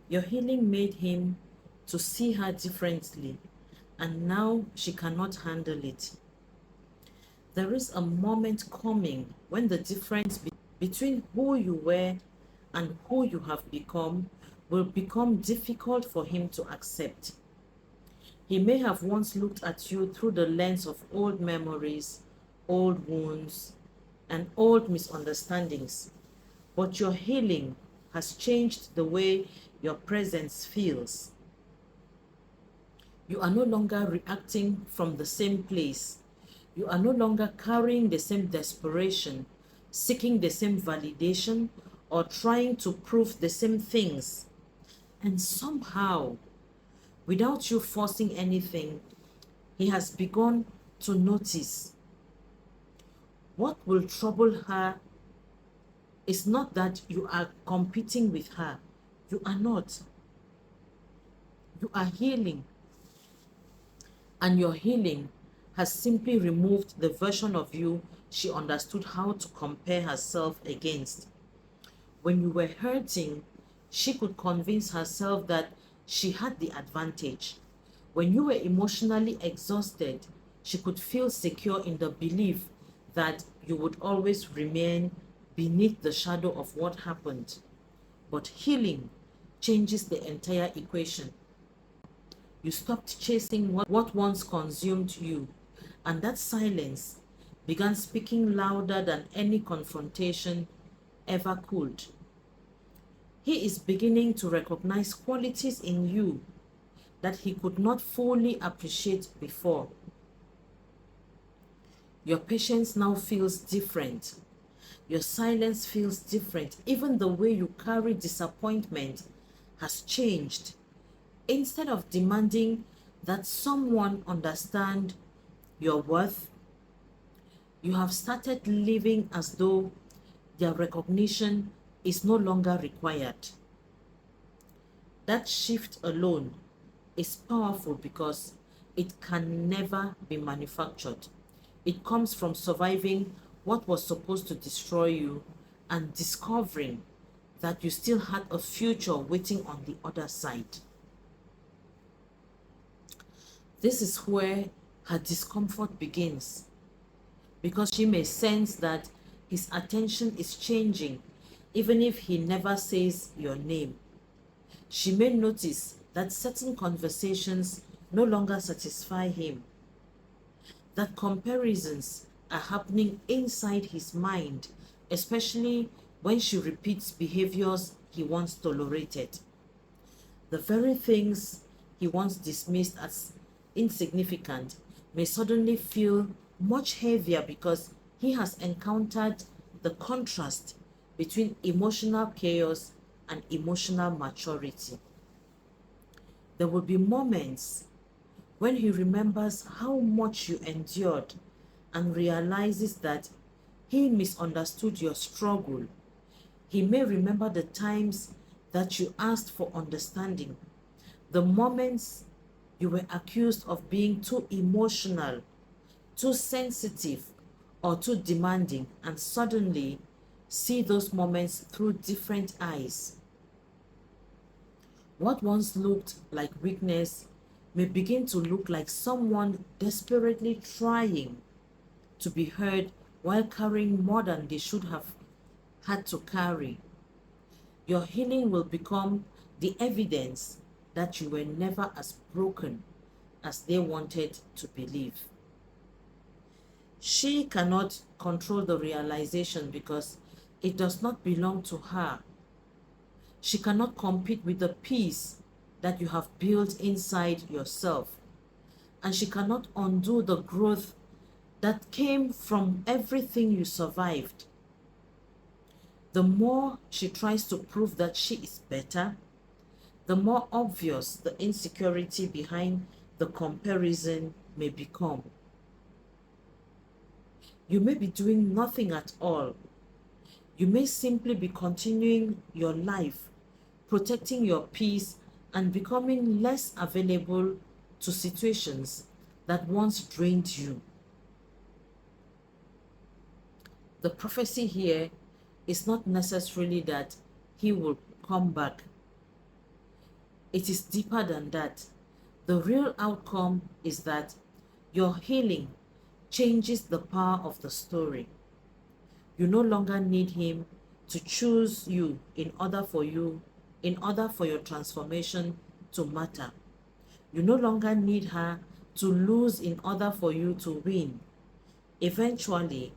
Your healing made him to see her differently, and now she cannot handle it. There is a moment coming when the difference between who you were and who you have become will become difficult for him to accept. He may have once looked at you through the lens of old memories, old wounds, and old misunderstandings, but your healing has changed the way your presence feels. You are no longer reacting from the same place. You are no longer carrying the same desperation, seeking the same validation, or trying to prove the same things. And somehow, without you forcing anything, he has begun to notice. What will trouble her is not that you are competing with her. You are not. You are healing. And your healing has simply removed the version of you she understood how to compare herself against. When you were hurting, she could convince herself that she had the advantage. When you were emotionally exhausted, she could feel secure in the belief that you would always remain beneath the shadow of what happened. But healing changes the entire equation. You stopped chasing what once consumed you, and that silence began speaking louder than any confrontation ever could. He is beginning to recognize qualities in you that he could not fully appreciate before. Your patience now feels different. Your silence feels different. Even the way you carry disappointment has changed. Instead of demanding that someone understand your worth, you have started living as though their recognition is no longer required. That shift alone is powerful because it can never be manufactured. It comes from surviving what was supposed to destroy you and discovering that you still had a future waiting on the other side. This is where her discomfort begins, because she may sense that his attention is changing even if he never says your name. She may notice that certain conversations no longer satisfy him, that comparisons are happening inside his mind, especially when she repeats behaviors he once tolerated. The very things he once dismissed as insignificant may suddenly feel much heavier because he has encountered the contrast between emotional chaos and emotional maturity. There will be moments when he remembers how much you endured and realizes that he misunderstood your struggle. He may remember the times that you asked for understanding, the moments you were accused of being too emotional, too sensitive, or too demanding, and suddenly see those moments through different eyes. What once looked like weakness may begin to look like someone desperately trying to be heard while carrying more than they should have had to carry. Your healing will become the evidence that you were never as broken as they wanted to believe. She cannot control the realization because it does not belong to her. She cannot compete with the peace that you have built inside yourself. And she cannot undo the growth that came from everything you survived. The more she tries to prove that she is better, the more obvious the insecurity behind the comparison may become. You may be doing nothing at all. You may simply be continuing your life, protecting your peace, and becoming less available to situations that once drained you. The prophecy here is not necessarily that he will come back. It is deeper than that. The real outcome is that your healing changes the power of the story. You no longer need him to choose you in order for your transformation to matter. You no longer need her to lose in order for you to win. Eventually,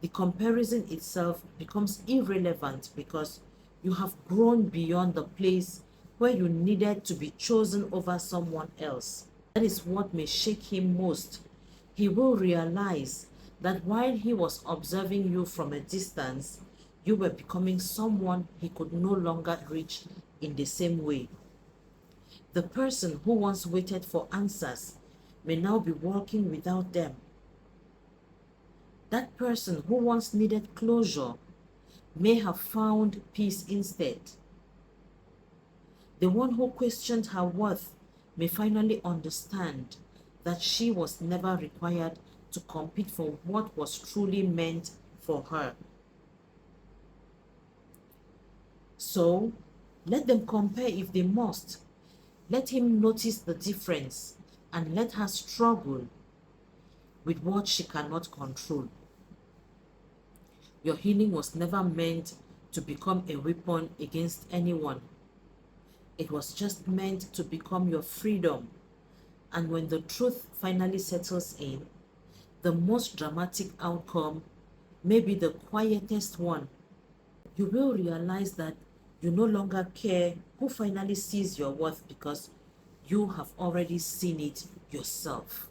the comparison itself becomes irrelevant because you have grown beyond the place where you needed to be chosen over someone else. That is what may shake him most. He will realize that while he was observing you from a distance, you were becoming someone he could no longer reach in the same way. The person who once waited for answers may now be walking without them. That person who once needed closure may have found peace instead. The one who questioned her worth may finally understand that she was never required to compete for what was truly meant for her. So, let them compare if they must. Let him notice the difference and let her struggle with what she cannot control. Your healing was never meant to become a weapon against anyone. It was just meant to become your freedom. And when the truth finally settles in, the most dramatic outcome may be the quietest one. You will realize that you no longer care who finally sees your worth because you have already seen it yourself.